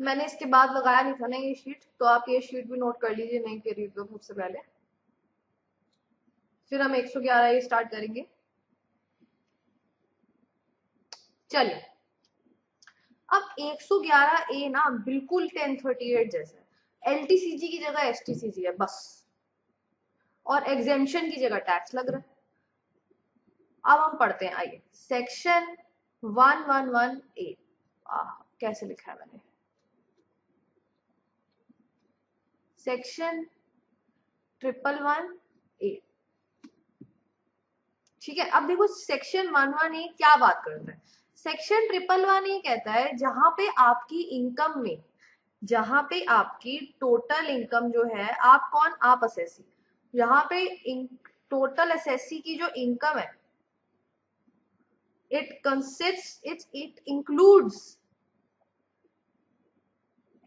मैंने इसके बाद लगाया नहीं था ना ये शीट, तो आप ये शीट भी नोट कर लीजिए, नहीं करी तो सबसे पहले। फिर हम 111 स्टार्ट करेंगे। चलिए, अब 111A ना बिल्कुल 1038 जैसा है। एलटीसीजी की जगह एसटीसीजी है बस, और एग्जेम्पशन की जगह टैक्स लग रहा है। अब हम पढ़ते हैं, आइए। सेक्शन 111A, कैसे लिखा है मैंने, सेक्शन 111A। ठीक है, अब देखो सेक्शन 111A क्या बात करता है। सेक्शन 111A कहता है जहां पे आपकी इनकम में, जहां पे आपकी टोटल इनकम जो है, आप कौन, आप असेसी, यहाँ पे टोटल असेसी की जो इनकम है, it consists, it includes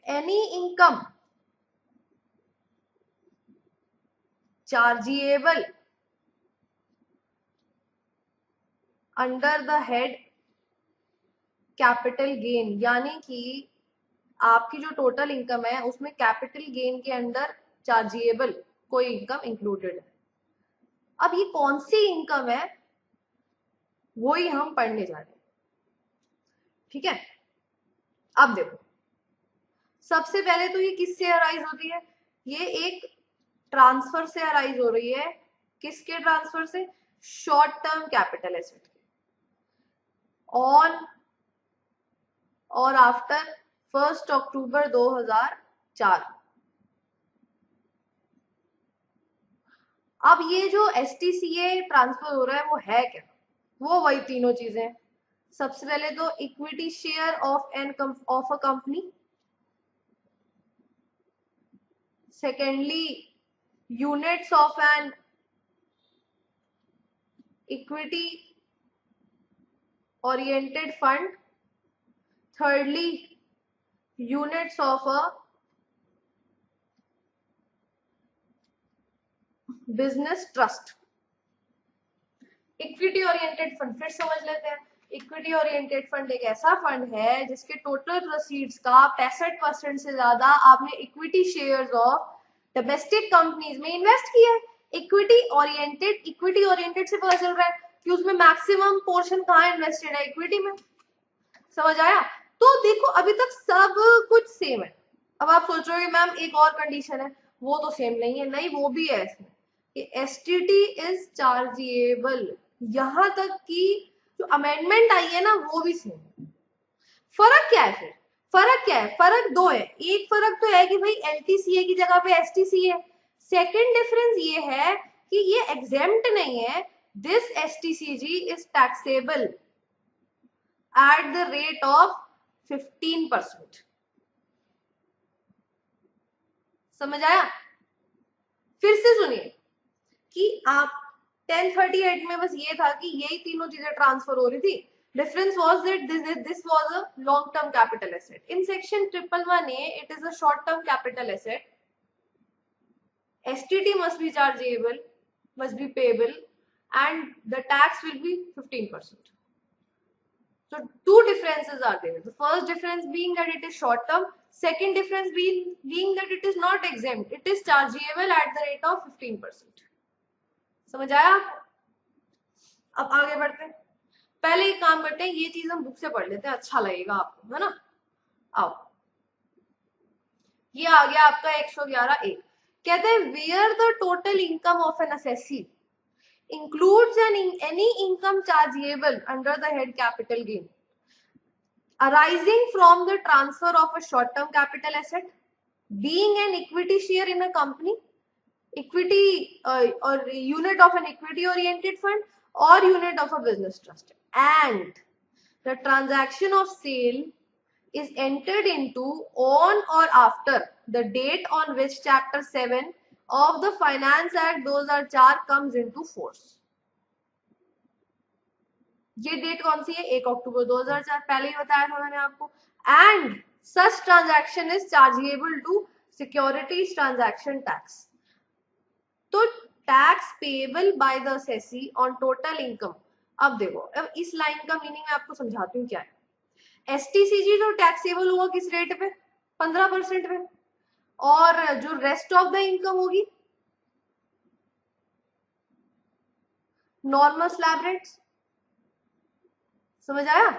any income chargeable under the head capital gain, यानी कि आपकी जो टोटल इनकम है उसमें कैपिटल गेन के अंदर चार्जेबल कोई इनकम इंक्लूडेड है। अब ये कौन सी इनकम है वो ही हम पढ़ने जा रहे हैं। ठीक है, अब देखो, सबसे पहले तो ये किससे अराइज होती है, ये एक ट्रांसफर से अराइज हो रही है। किसके ट्रांसफर से, शॉर्ट टर्म कैपिटल एसेट के, ऑन और आफ्टर 1 अक्टूबर 2004। अब ये जो एसटीसीए ट्रांसफर हो रहा है वो है क्या, वो वही तीनों चीजें। सबसे पहले तो equity share of a company, secondly units of an equity oriented fund, thirdly units of a business trust। Equity oriented fund फिर समझ लेते हैं। इक्विटी ओरिएंटेड फंड एक ऐसा फंड है जिसके टोटल प्रोसीड्स का 65% से ज्यादा आपने equity shares of domestic companies में इन्वेस्ट किया है। इक्विटी ओरिएंटेड से पता चल रहा है कि उसमें मैक्सिमम पोर्शन कहाँ इन्वेस्टेड है, इक्विटी में। समझ आया। तो देखो अभी तक सब कुछ सेम है। अब आप सोच रहे हो मैम एक और कंडीशन है, वो तो सेम नहीं है, नहीं वो भी है इसमें कि एसटीटी इज चार्जेबल। यहां तक कि जो अमेंडमेंट आई है ना वो भी सेम है। फर्क क्या है फिर, फर्क क्या है, फर्क दो है। एक फर्क तो है कि भाई एलटीसीए की जगह पे एसटीसी है। सेकेंड डिफरेंस ये है कि ये एग्जेम्प्ट नहीं है। This STCG is taxable at the rate of 15%। समझ आया। फिर से सुनिए कि आप 1038 में बस ये था कि यही तीनों चीजें ट्रांसफर हो रही थी। Difference was that this was a long term capital asset. In section 111A it is a short term capital asset. STT must be chargeable, must be payable, and the tax will be 15%. So two differences are there. The first difference being that it is short term. Second difference being that it is not exempt. It is chargeable at the rate of 15%. समझ आया आपको। अब आगे बढ़ते हैं। पहले एक काम करते हैं, ये चीज हम बुक से पढ़ लेते हैं, अच्छा लगेगा आपको, है ना। आओ, ये आ गया आपका 111A। कहते हैं where the total income of an assessee includes any income chargeable under the head capital gain arising from the transfer of a short-term capital asset, being an equity share in a company, equity or unit of an equity-oriented fund, or unit of a business trust, and the transaction of sale is entered into on or after the date on which Chapter 7 of the Finance Act 2004 comes into force। ये date कौन सी है, 1 अक्टूबर 2004, पहले ही बताया था मैंने आपको। And such transaction is chargeable to securities transaction tax. तो tax payable by the assessee on total income. अब देखो, अब इस लाइन का मीनिंग मैं आपको समझाती हूँ क्या है। एसटीसीजी जो टैक्सेबल हुआ किस रेट पे, 15% में, और जो रेस्ट ऑफ द इनकम होगी नॉर्मल स्लैब रेट्स। समझ आया?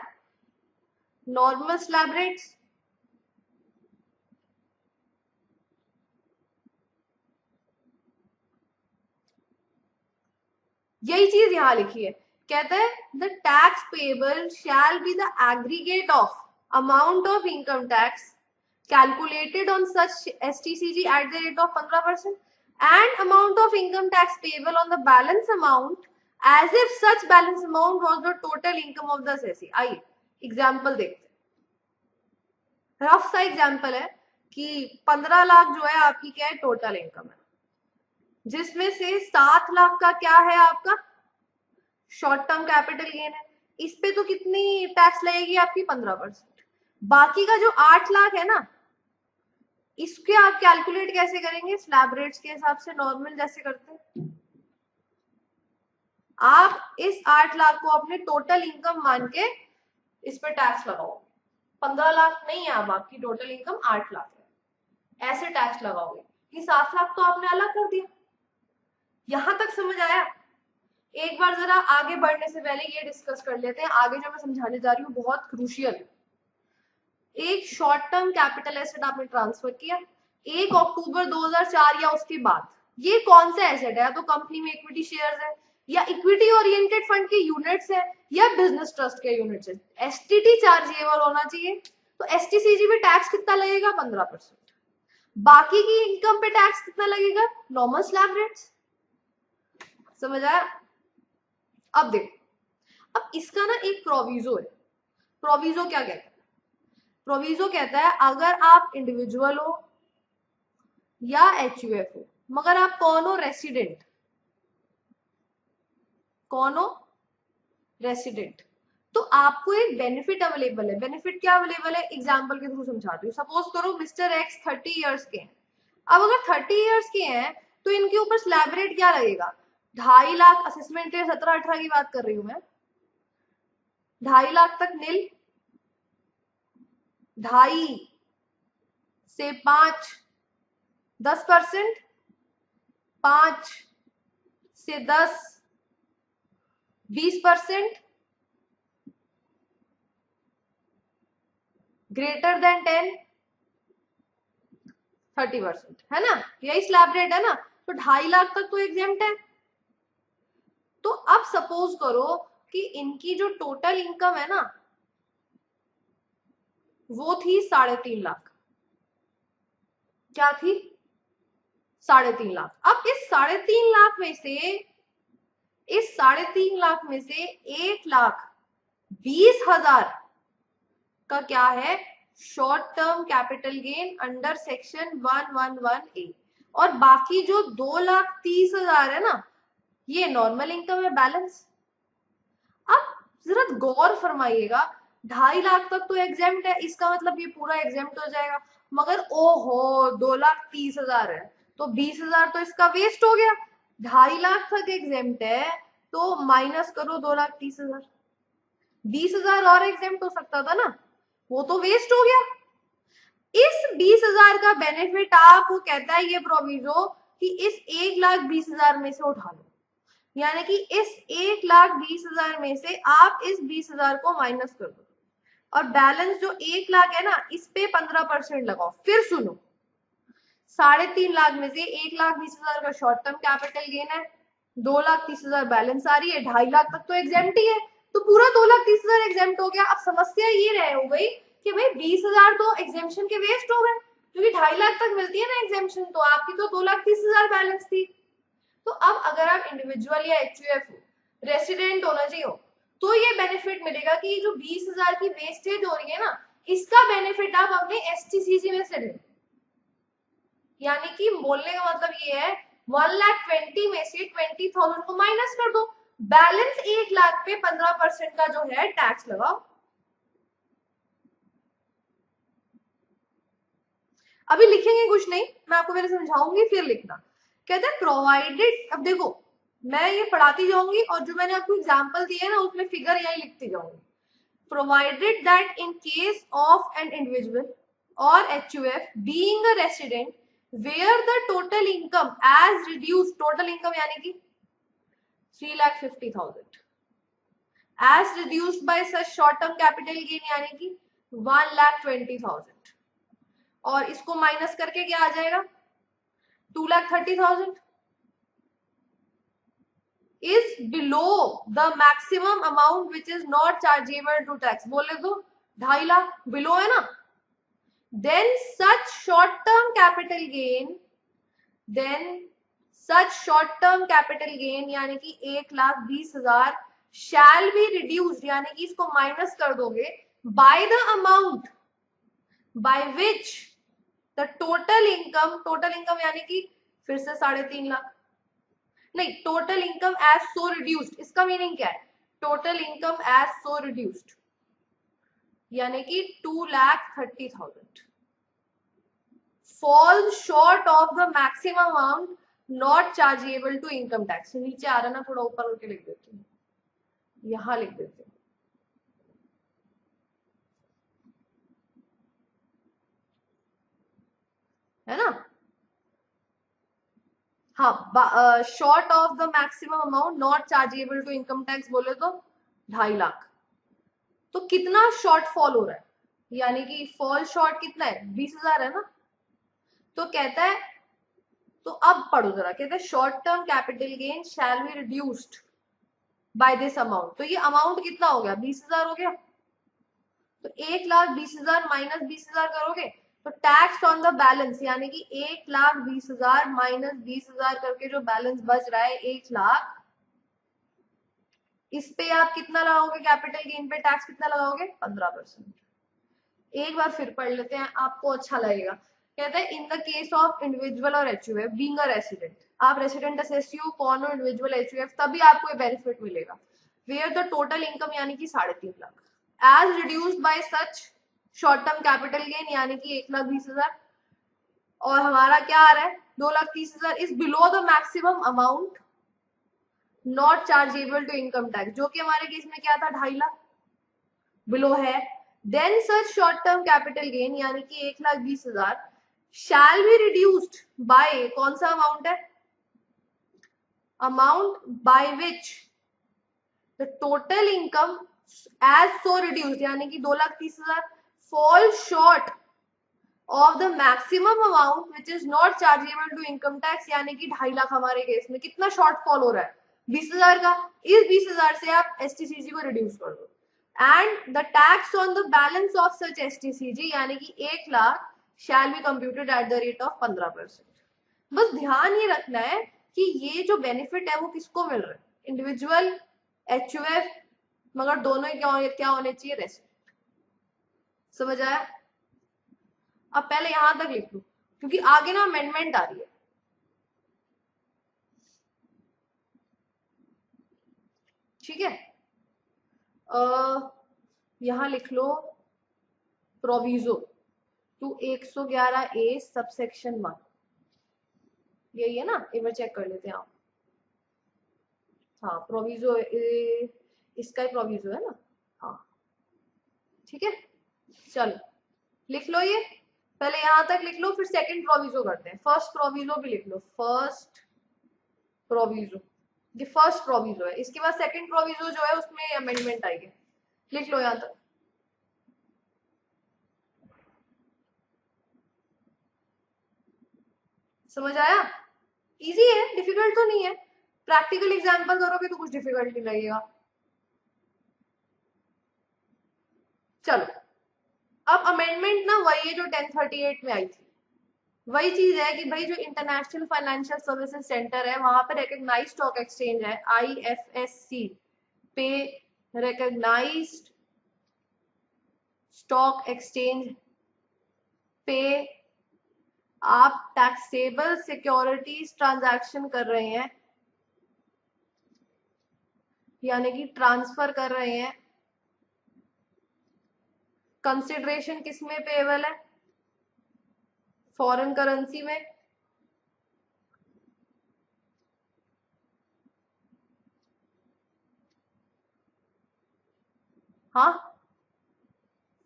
Normal slab rates. यही चीज यहां लिखी है, कहते हैं the tax payable shall be the aggregate of amount of income tax calculated on such STCG at the rate of 15% and amount of income tax payable on the balance amount as if such balance amount was the total income of the assessee। आइए example देखते हैं। Rough सा example है कि 15 लाख जो है आपकी क्या है टोटल इनकम है, जिसमें से 7 लाख का क्या है आपका शॉर्ट टर्म कैपिटल गेन है। इस पे तो कितनी टैक्स लगेगी आपकी 15%। बाकी का जो 8 लाख है ना, इसके आप कैलकुलेट कैसे करेंगे? स्लैब रेट्स के हिसाब से, नॉर्मल जैसे करते हैं। आप इस 8 लाख को अपने टोटल इनकम मान के इस पे टैक्स लगाओ। 15 लाख नहीं है, अब आपकी टोटल इनकम 8 लाख है, ऐसे टैक्स लगाओगे। कि 7 लाख तो आपने अलग कर दिया। यहां तक समझ आया? एक बार जरा आगे बढ़ने से पहले ये डिस्कस कर लेते हैं, आगे जो मैं समझाने जा रही हूँ बहुत क्रूशियल है। एक शॉर्ट टर्म कैपिटल एसेट आपने ट्रांसफर किया 1 अक्टूबर 2004 या उसके बाद, ये कौन सा एसेट है? तो कंपनी में इक्विटी शेयर्स है, या इक्विटी ओरिएंटेड फंड के यूनिट्स है, या बिजनेस ट्रस्ट के यूनिट्स है। एसटीटी चार्जेबल होना चाहिए, तो एसटीसीजी पे टैक्स कितना लगेगा? 15%। बाकी की इनकम पे टैक्स कितना लगेगा? Normal slab rates. समझ आया? अब देखो, अब इसका ना एक प्रोविजो है। प्रोविजो क्या कहता है? प्रोविजो कहता है अगर आप इंडिविजुअल हो या एचयूएफ हो, मगर आप कौन हो? रेसिडेंट। कौन हो? रेसिडेंट। तो आपको एक बेनिफिट अवेलेबल है। बेनिफिट क्या अवेलेबल है? एग्जांपल के थ्रू समझाती हूँ। सपोज करो मिस्टर एक्स 30 इयर्स के हैं। अब अगर 30 इयर्स के हैं तो इनके ऊपर स्लैब रेट क्या लगेगा? 2.5 लाख असेसमेंट रेट, 17-18 की बात कर रही हूँ मैं। 2.5 लाख तक नील, 2.5 से 5 10%, 5 से 10 20%, ग्रेटर देन 10 30%, है ना? यही स्लैब रेट है ना? तो 2.5 लाख तक तो एग्जेम्प्ट है। तो अब सपोज करो कि इनकी जो टोटल इनकम है ना वो थी 3.5 लाख। क्या थी? 3.5 लाख। अब इस 3.5 लाख में से, इस 3.5 लाख में से 1,20,000 का क्या है? Short term capital gain under section 111A। और बाकी जो 2,30,000 है ना, ये नॉर्मल इनकम है, बैलेंस। अब जरा गौर फरमाइएगा, 2.5 लाख तक तो एग्जेम्प्ट है, इसका मतलब ये पूरा एग्जेम्प्ट हो जाएगा। मगर ओहो 2,30,000 है, तो 20,000 तो इसका वेस्ट हो गया। 2.5 लाख तक एग्जेम्प्ट है, तो माइनस करो 2,30,000, 20,000 और एग्जेम्प्ट हो सकता था ना, वो तो वेस्ट हो गया। इस 20,000 का बेनिफिट आपको कहता है ये प्रोविजो कि इस 1,20,000 में से उठा लो। यानी कि इस 1,20,000 में से आप इस 20,000 को माइनस कर दो, और बैलेंस जो 1 लाख है ना, इस पे 15% लगाओ। फिर सुनो, 3.5 लाख में से 1,20,000 का शॉर्ट टर्म कैपिटल गेन है, 2,30,000 बैलेंस आ रही है, 2.5 लाख तक तो एग्जेम्प्ट ही है, तो पूरा 2,30,000 एग्जेम्प्ट हो गया। अब समस्या ये रह हो गई कि भाई 20,000 तो एग्जेम्पशन के वेस्ट हो गए, क्योंकि 2.5 लाख तक मिलती है ना एग्जेम्पशन, तो आपकी तो 2,30,000 बैलेंस थी। तो अब अगर आप इंडिविजुअल या एचयूएफ हो, रेसिडेंट होना चाहिए हो, तो ये बेनिफिट मिलेगा कि जो 20,000 की वेस्टेज हो रही है ना, इसका बेनिफिट आप अपने एसटीसीजी में से ले। यानी कि बोलने का मतलब ये है 1,20,000 में से 20,000 को माइनस कर दो, बैलेंस 1 लाख पे 15% का जो है टैक्स लगाओ। अभी लिखेंगे कुछ नहीं, मैं आपको पहले समझाऊंगी फिर लिखना। कहते हैं प्रोवाइडेड, अब देखो मैं ये पढ़ाती जाऊंगी और जो मैंने आपको एग्जांपल दिए ना उसमें फिगर यही लिखती जाऊंगी। Provided that in case of an individual or HUF being a resident where the total income as reduced, total income यानी कि 3,50,000 as reduced by such short term capital gain यानी कि 1,20,000 और इसको माइनस करके क्या आ जाएगा 2,30,000 is below the maximum amount which is not chargeable to tax. बोले तो 2.5 लाख below है ना, then such short term capital gain यानी कि 1,20,000 shall be reduced यानी कि इसको माइनस कर दोगे by the amount by which the total income यानी कि फिर से 3.5 लाख नहीं, total income as so reduced, इसका मीनिंग क्या है, total income as so reduced यानी कि 2,30,000 fall short of the maximum amount not chargeable to income tax. नीचे आ रहा ना, थोड़ा ऊपर करके लिख देती हूँ, यहां लिख देती हूँ. है ना, हाँ, short of the maximum amount not chargeable to income tax बोले तो 2.5 लाख. तो कितना शॉर्ट फॉल हो रहा है, यानी कि फॉल शॉर्ट कितना है 20,000 है ना. तो कहता है, तो अब पढ़ो जरा, कहता है short term capital gain shall be reduced by this amount. तो ये अमाउंट कितना हो गया 20,000 हो गया. तो 1,20,000 माइनस 20,000 करोगे तो टैक्स ऑन द बैलेंस यानी कि 1,20,000 माइनस 20,000 करके जो बैलेंस बच रहा है 1 लाख, इस पे आप कितना लगाओगे कैपिटल गेन पे टैक्स कितना लगाओगे 15%. एक बार फिर पढ़ लेते हैं, आपको अच्छा लगेगा. कहते हैं in the case of individual और HUF बीइंग अ रेसिडेंट, आप रेसिडेंट एसएससी हो कौन हो इंडिविजुअल HUF तभी आपको ये बेनिफिट मिलेगा. वेयर द टोटल इनकम यानी कि 3.5 lakh as reduced by such short term capital gain यानी कि 1,20,000 और हमारा क्या आ रहा है 2,30,000 is below the maximum amount not chargeable to income tax, जो कि हमारे केस में क्या था 2.5 लाख बिलो है. Then such short term capital gain यानी कि 1,20,000 शैल बी रिड्यूस्ड बाय, कौन सा अमाउंट है, amount by which the total income as so reduced यानी कि 2,30,000 fall short of the maximum amount which is not chargeable to income tax यानी कि 2.5 लाख हमारे केस में कितना शॉर्ट फॉल हो रहा है 20,000 का. इस 20,000 से आप STCG को रिड्यूस कर दो and the tax on the balance of such STCG यानी कि 1 lakh shall be computed at the rate of 15%. बस ध्यान ये रखना है कि ये जो बेनिफिट है वो किसको मिल रहा है, इंडिविजुअल HUF, मगर दोनों क्या होने चाहिए रेसिडेंट. समझ आया. अब पहले यहां तक लिख लो क्योंकि आगे ना अमेंडमेंट आ रही है. ठीक है, यहां लिख लो प्रोविजो टू 111A सबसेक्शन 1, यही है ना, एक बार चेक कर लेते हैं आप. हाँ प्रोविजो इसका ही प्रोविजो है ना. हाँ ठीक है, चलो लिख लो ये, पहले यहां तक लिख लो फिर सेकंड प्रोविजो करते हैं. फर्स्ट प्रोविजो भी लिख लो, फर्स्ट प्रोविजो, ये फर्स्ट प्रोविजो है. इसके बाद सेकंड प्रोविजो जो है उसमें अमेंडमेंट आई है, लिख लो यहां तक. समझ आया, इजी है, डिफिकल्ट तो नहीं है. प्रैक्टिकल एग्जाम्पल करोगे तो कुछ डिफिकल्ट नहीं लगेगा. चलो अब अमेंडमेंट ना वही है जो 1038 में आई थी. वही चीज है कि भाई जो इंटरनेशनल फाइनेंशियल सर्विसेज सेंटर है वहां पे रिकॉग्नाइज्ड स्टॉक एक्सचेंज है IFSC पे, रिकॉग्नाइज्ड स्टॉक एक्सचेंज पे आप टैक्सेबल सिक्योरिटीज ट्रांजैक्शन कर रहे हैं यानी कि ट्रांसफर कर रहे हैं. कंसिडरेशन किस में पेएबल है, फॉरेन करेंसी में. हाँ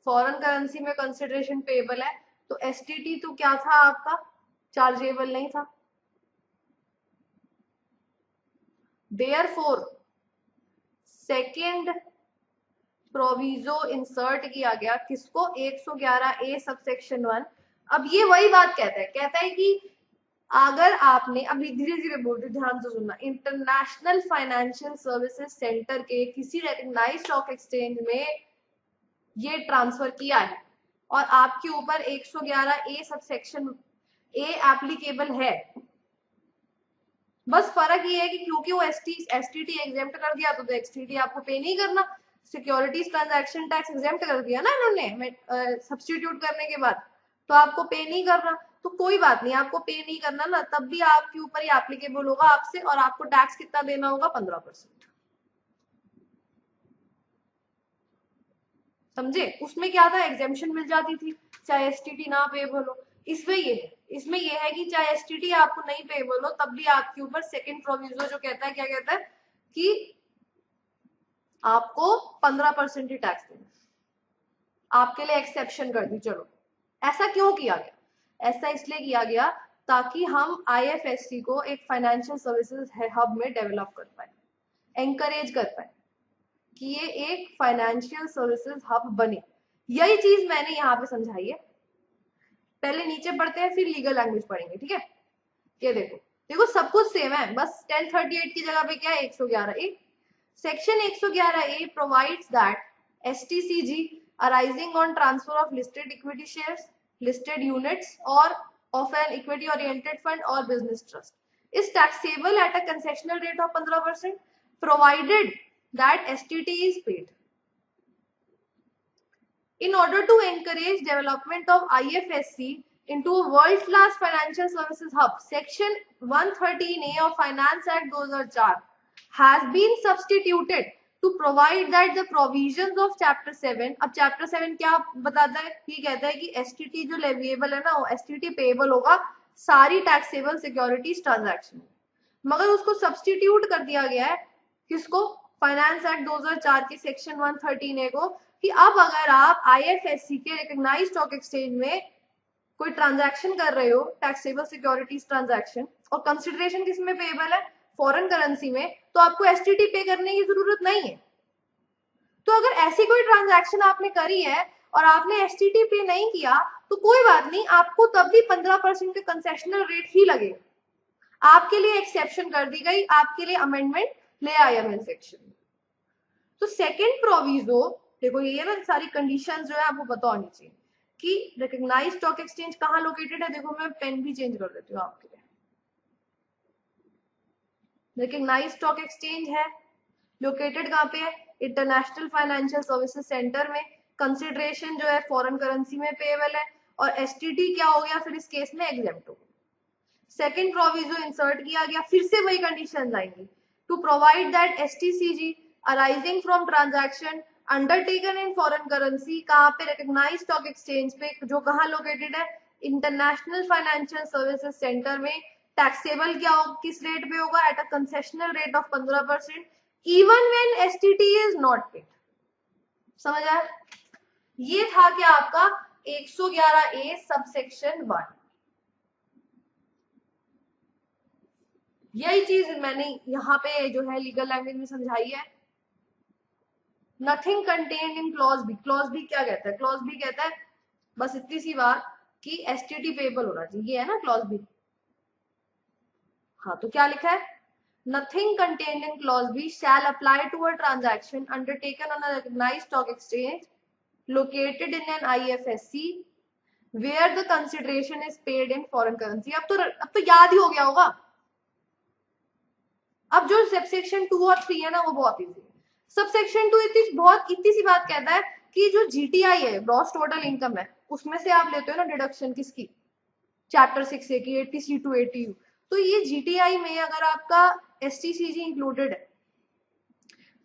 फॉरेन करेंसी में कंसिडरेशन पेएबल है तो एसटीटी तो क्या था आपका, चार्जेबल नहीं था। देयरफॉर सेकेंड प्रोविजो इंसर्ट किया गया, किसको, 111A सबसेक्शन 1। अब ये वही बात कहता है कि अगर आपने, अभी धीरे धीरे बोल रही हूँ, ध्यान से सुनना, इंटरनेशनल फाइनेंशियल सर्विसेज सेंटर के किसी रिकॉग्नाइज्ड स्टॉक एक्सचेंज में ये ट्रांसफर किया है और आपके ऊपर 111A सबसेक्शन ए एप्लीकेबल है, बस फर्क ये है कि क्योंकि वो एसटीटी एग्जेम्प्ट कर दिया तो एसटीटी आपको पे नहीं करना, सिक्योरिटीज ट्रांजैक्शन टैक्स एग्जेम्प्ट कर दिया ना इन्होंने सब्स्टिट्यूट करने के बाद, तो आपको पे नहीं करना। तो कोई बात नहीं, आपको पे नहीं करना ना, तब भी आपके ऊपर ये एप्लीकेबल होगा आपसे, और आपको टैक्स कितना देना होगा, 15%। समझे, उसमें क्या था, एग्जेम्पशन मिल जाती थी चाहे एसटीटी ना पेबल हो। इसमें ये है कि चाहे एसटीटी आपको नहीं पेबल हो तब भी आपके ऊपर सेकंड प्रोविजो जो कहता है, क्या कहता है कि आपको 15% ही टैक्स देना, आपके लिए एक्सेप्शन कर दी। चलो, ऐसा क्यों किया गया, ऐसा इसलिए किया गया ताकि हम आईएफएससी को एक फाइनेंशियल सर्विसेज हब में डेवलप कर पाए, एंकरेज कर पाए कि ये एक फाइनेंशियल सर्विसेज हब बने। यही चीज मैंने यहाँ पे समझाई है। पहले नीचे पढ़ते हैं फिर लीगल लैंग्वेज पढ़ेंगे, ठीक है। ये देखो सब कुछ सेम है, बस 1038 की जगह पे क्या है, 111A। Section 111A provides that STCG arising on transfer of listed equity shares, listed units or of an equity oriented fund or business trust is taxable at a concessional rate of 15% provided that STT is paid. In order to encourage development of IFSC into a world class financial services hub, section 113A of Finance Act 2004 has been substituted to provide that the provisions of chapter 7, अब chapter 7 क्या बताता है, ये कहता है कि STT जो leviable है ना, वो एसटीटी पेएबल होगा सारी टैक्सेबल सिक्योरिटीज ट्रांजैक्शन, मगर उसको सब्सटीट्यूट कर दिया गया है, किसको, फाइनेंस एक्ट 2004 के सेक्शन 113A को, कि अब अगर आप आईएफएससी के रिकॉग्नाइज्ड स्टॉक एक्सचेंज में कोई ट्रांजैक्शन कर रहे हो, टैक्सेबल सिक्योरिटीज ट्रांजैक्शन, और कंसिडरेशन किसमें पेएबल है, फॉरेन करेंसी में, तो आपको एसटीटी पे करने की जरूरत नहीं है। तो अगर ऐसी कोई ट्रांजैक्शन आपने करी है और आपने एसटीटी पे नहीं किया तो कोई बात नहीं, आपको तब भी 15% का कंसेशनल रेट ही लगेगा। आपके लिए एक्सेप्शन कर दी गई, आपके लिए अमेंडमेंट ले आया मैं सेक्शन। तो सेकेंड प्रोविजो देखो, ये ना सारी कंडीशंस जो है आपको पता होनी चाहिए कि रिकॉग्नाइज्ड स्टॉक एक्सचेंज कहाँ लोकेटेड है। देखो मैं पेन भी चेंज कर देती हूँ आपके लिए। रिकॉग्नाइज्ड स्टॉक एक्सचेंज है लोकेटेड कहाँ पे है, इंटरनेशनल फाइनेंशियल सर्विसेज सेंटर में। कंसिडरेशन जो है फॉरेन करेंसी में पेएबल है, और एसटीटी क्या हो गया फिर इस केस में, एग्जेम्प्ट हो गया। सेकेंड प्रोविजो इंसर्ट किया गया, फिर से वही कंडीशन आएंगी, to provide that STCG arising from transaction undertaken in foreign currency, कहाँ पे, रिकॉग्नाइज्ड स्टॉक एक्सचेंज पे, जो कहाँ लोकेटेड है, इंटरनेशनल फाइनेंशियल सर्विसेज सेंटर में। टैक्सेबल क्या हो, किस रेट पे होगा, at a concessional rate of 15%, even when STT is not paid. समझ आया, ये था क्या आपका 111A सबसेक्शन 1। यही चीज मैंने यहाँ पे जो है लीगल लैंग्वेज में समझाई है। Nothing contained in clause B, clause B क्या कहता है, क्लॉज बी कहता है बस इतनी सी बात कि एसटीटी पेएबल होना चाहिए, ये है ना क्लॉज बी। हाँ, तो क्या लिखा है, nothing contained in clause B shall apply to a transaction undertaken on a recognized stock exchange located in an IFSC where the consideration is paid in foreign currency। अब तो याद ही हो गया होगा। अब जो सबसेक्शन 2 और 3 है ना, वो बहुत इजी है। सबसेक्शन 2 इतनी सी बात कहता है कि जो जीटीआई है, ग्रॉस टोटल इनकम है, उसमें से आप लेते हो ना डिडक्शन, किसकी, चैप्टर 6A की 80C to 80U। तो ये जीटीआई में अगर आपका एसटीसीजी इंक्लूडेड है,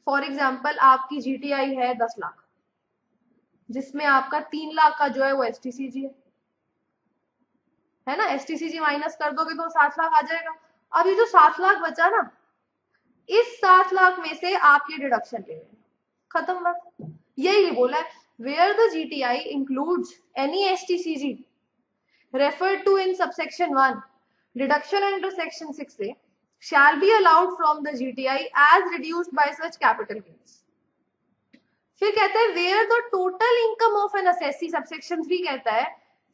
फॉर एग्जांपल आपकी जीटीआई है 10 लाख, जिसमें आपका 3 लाख का जो है वो एसटीसीजी है ना, एसटीसीजी माइनस कर दोगे तो 7 लाख आ जाएगा। अब ये जो 7 लाख बचा ना, इस 7 लाख में से आप ये डिडक्शन ले लेना, खत्म बस। यही बोला है, where the GTI includes any STCG referred to in subsection 1, deduction under section 6A shall be allowed from the GTI as reduced by such capital gains. फिर कहता है where the total income of an assessee, subsection 3 कहता है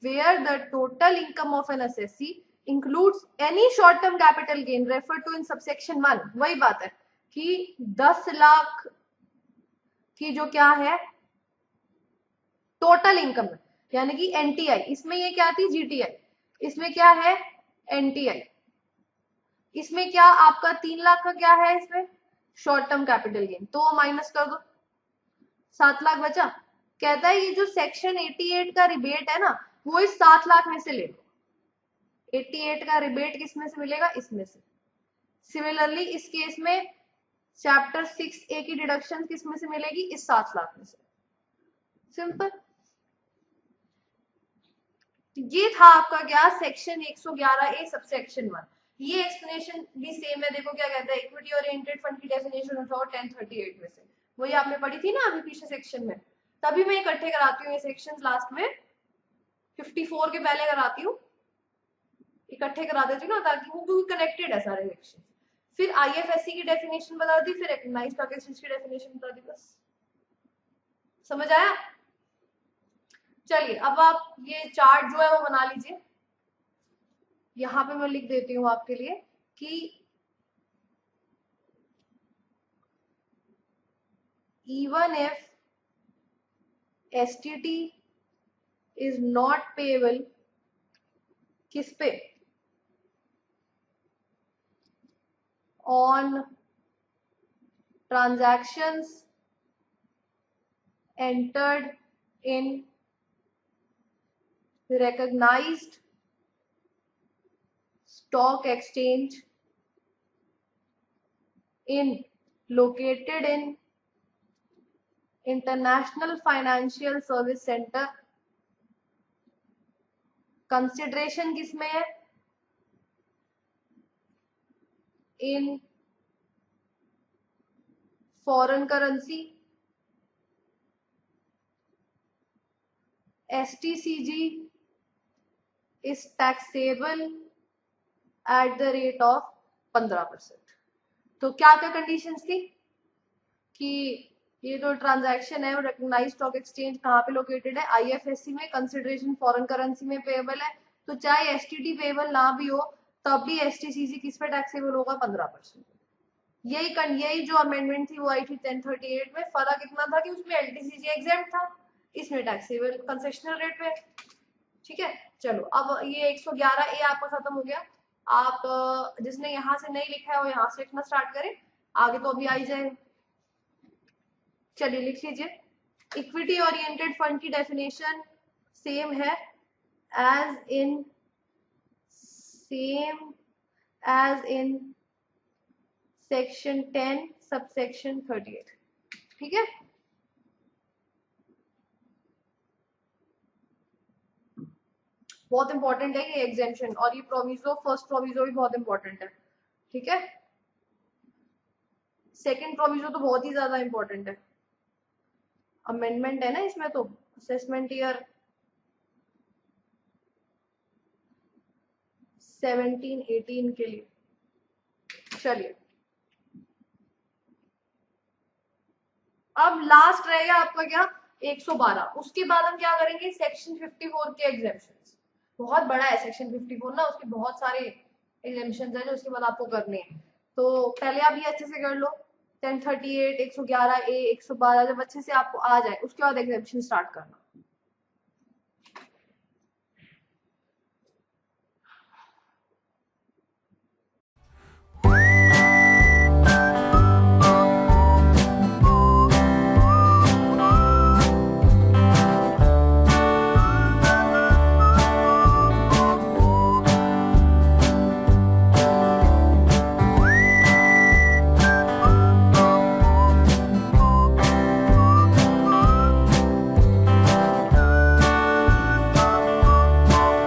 where the total income of an assessee includes any short term capital gain referred to in subsection 1, वही बात है कि 10 लाख की जो क्या है टोटल इनकम है, यानी कि एनटीआई, इसमें ये क्या थी जीटीआई, इसमें क्या है एनटीआई, इसमें क्या आपका 3 लाख का क्या है इसमें शॉर्ट टर्म कैपिटल गेन, तो माइनस कर दो 7 लाख बचा। कहता है ये जो सेक्शन 88 का रिबेट है ना वो इस 7 लाख में से ले लो, 88 का रिबेट किस में से मिलेगा, इसमें से। सिमिलरली इस केस में चैप्टर 6A की डिडक्शन किस में से मिलेगी, इस 7 लाख में से। सिंपल। ये था आपका क्या सेक्शन 111A सबसेक्शन 1। ये एक्सप्लेनेशन भी सेम है, देखो क्या कहता है, इक्विटी ओरिएंटेड फंड की डेफिनेशन उठाओ 1038 में से, वही आपने पढ़ी थी ना अभी पिछले सेक्शन में, तभी मैं इकट्ठे कराती हूँ ये सेक्शंस लास्ट में, 54 के पहले कराती हूँ, इकट्ठे करा देती हूँ ना ताकि वो क्योंकि कनेक्टेड है सारे सेक्शन। फिर आईएफएससी की डेफिनेशन बता दी, फिर रिकॉग्नाइज्ड स्टॉक एक्सचेंज की डेफिनेशन बता दी, बस समझ आया। चलिए अब आप ये चार्ट जो है वो बना लीजिए, यहां पे मैं लिख देती हूं आपके लिए कि even if STT is not payable किस पे, on transactions entered in recognized stock exchange in located in international financial service center, consideration किसमें है, इन foreign currency, STCG is taxable at the rate of 15%। तो क्या क्या कंडीशंस थी कि ये जो ट्रांजैक्शन है वो रिकॉग्नाइज्ड स्टॉक एक्सचेंज कहाँ पे लोकेटेड है, आईएफएससी में, कंसिडरेशन फॉरेन करेंसी में पेएबल है, तो चाहे एसटीटी पेएबल ना भी हो तब भी एसटीसीसी किस पे टैक्सेबल होगा 15%। यही जो अमेंडमेंट थी वो आई थी 1038 में, फर्क इतना था कि उसमें एलटीसीजी एग्जेम्प्ट था, इसमें टैक्सेबल कंसेशनल रेट पे। ठीक है, चलो अब ये 111A आपका खत्म हो गया। आप जिसने यहाँ से नहीं लिखा है वो यहाँ से लिखना स्टार्ट करें, आगे तो अभी आ ही जाए। चलिए लिख लीजिए, इक्विटी ओरिएंटेड फंड की डेफिनेशन सेम है एज इन सेक्शन 10 सबसेक्शन 38। ठीक है, बहुत इंपॉर्टेंट है ये एग्जेम्पशन, और ये प्रोविजो, फर्स्ट प्रोविजो भी बहुत इंपॉर्टेंट है। ठीक है, सेकंड प्रोविजो तो बहुत ही ज्यादा इंपॉर्टेंट है, अमेंडमेंट है ना इसमें, तो असेसमेंट ईयर 17-18 के लिए। चलिए अब लास्ट रहेगा आपका क्या 112, उसके बाद हम क्या करेंगे सेक्शन 54 के एग्जेम्पशंस। बहुत बड़ा है सेक्शन 54 ना, उसके बहुत सारे एग्जेम्पशंस हैं जो उसके बाद आपको करने हैं, तो पहले आप ये अच्छे से कर लो 1038, 111A, 112 जब अच्छे से आपको आ जाए उसके बाद एग्जेम्पशन स्टार्ट करना।